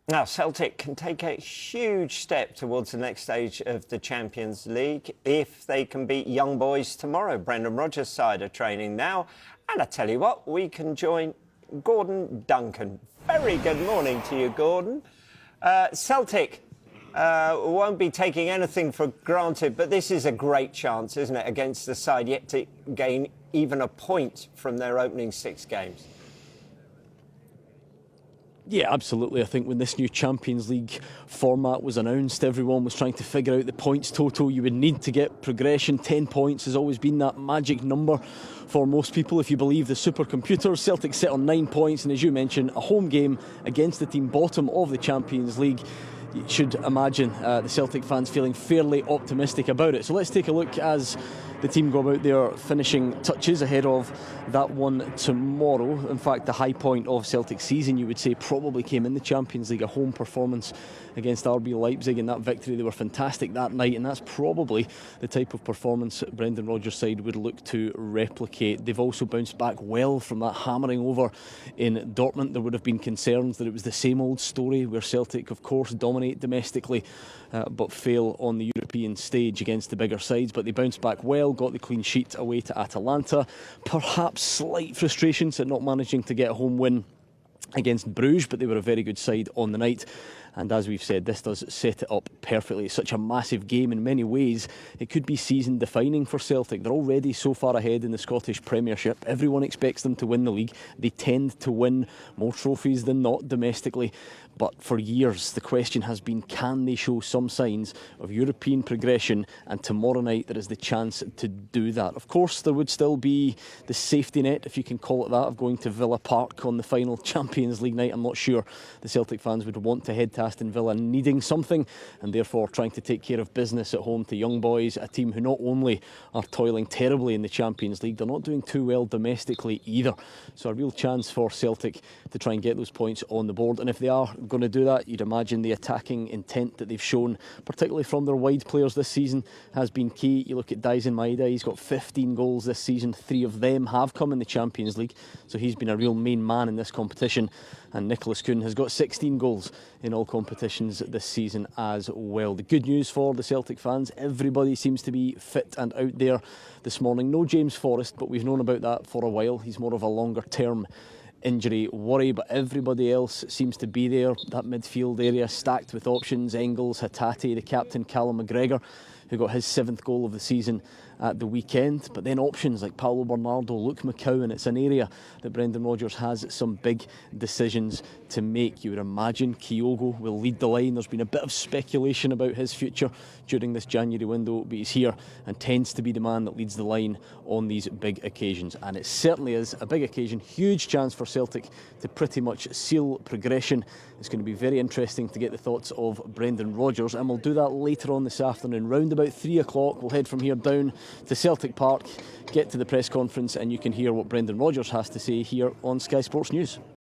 Now, Celtic can take a huge step towards the next stage of the Champions League if they can beat Young Boys tomorrow. Brendan Rodgers' side are training now. And I tell you what, we can join Gordon Duncan. Very good morning to you, Gordon. Celtic won't be taking anything for granted, but this is a great chance, isn't it, against the side yet to gain even a point from their opening 6 games. Yeah, absolutely. I think when this new Champions League format was announced, everyone was trying to figure out the points total you would need to get progression. 10 points has always been that magic number for most people, if you believe the supercomputers. Celtic sit on 9 points, and as you mentioned, a home game against the team bottom of the Champions League. You should imagine the Celtic fans feeling fairly optimistic about it. So let's take a look as the team go about their finishing touches ahead of that one tomorrow. In fact, the high point of Celtic's season, you would say, probably came in the Champions League, a home performance against RB Leipzig. In that victory, they were fantastic that night, and that's probably the type of performance Brendan Rodgers' side would look to replicate. They've also bounced back well from that hammering over in Dortmund. There would have been concerns that it was the same old story, where Celtic, of course, dominate domestically but fail on the European stage against the bigger sides. But they bounced back well, got the clean sheet away to Atalanta. Perhaps slight frustrations at not managing to get a home win against Bruges, but they were a very good side on the night. And as we've said, this does set it up perfectly. It's such a massive game in many ways. It could be season defining for Celtic. They're already so far ahead in the Scottish Premiership. Everyone expects them to win the league. They tend to win more trophies than not domestically. But for years, the question has been, can they show some signs of European progression? And tomorrow night, there is the chance to do that. Of course, there would still be the safety net, if you can call it that, of going to Villa Park on the final Champions League night. I'm not sure the Celtic fans would want to head to Aston Villa needing something, and therefore trying to take care of business at home to Young Boys, a team who not only are toiling terribly in the Champions League, they're not doing too well domestically either. So a real chance for Celtic to try and get those points on the board. And if they are going to do that, you'd imagine the attacking intent that they've shown, particularly from their wide players this season, has been key. You look at Dyson Maeda, he's got 15 goals this season. 3 of them have come in the Champions League, so he's been a real main man in this competition. And Nicholas Kuhn has got 16 goals in all competitions this season as well. The good news for the Celtic fans, everybody seems to be fit and out there this morning. No James Forrest, but we've known about that for a while. He's more of a longer term injury worry, but everybody else seems to be there. That midfield area stacked with options: Engels, Hatate, the captain Callum McGregor, who got his 7th goal of the season at the weekend. But then options like Paulo Bernardo, Luke McCowan. It's an area that Brendan Rodgers has some big decisions to make. You would imagine Kyogo will lead the line. There's been a bit of speculation about his future during this January window, but he's here and tends to be the man that leads the line on these big occasions. And it certainly is a big occasion. Huge chance for Celtic to pretty much seal progression. It's going to be very interesting to get the thoughts of Brendan Rodgers, and we'll do that later on this afternoon. Round about 3 o'clock, we'll head from here down to Celtic Park, get to the press conference, and you can hear what Brendan Rodgers has to say here on Sky Sports News.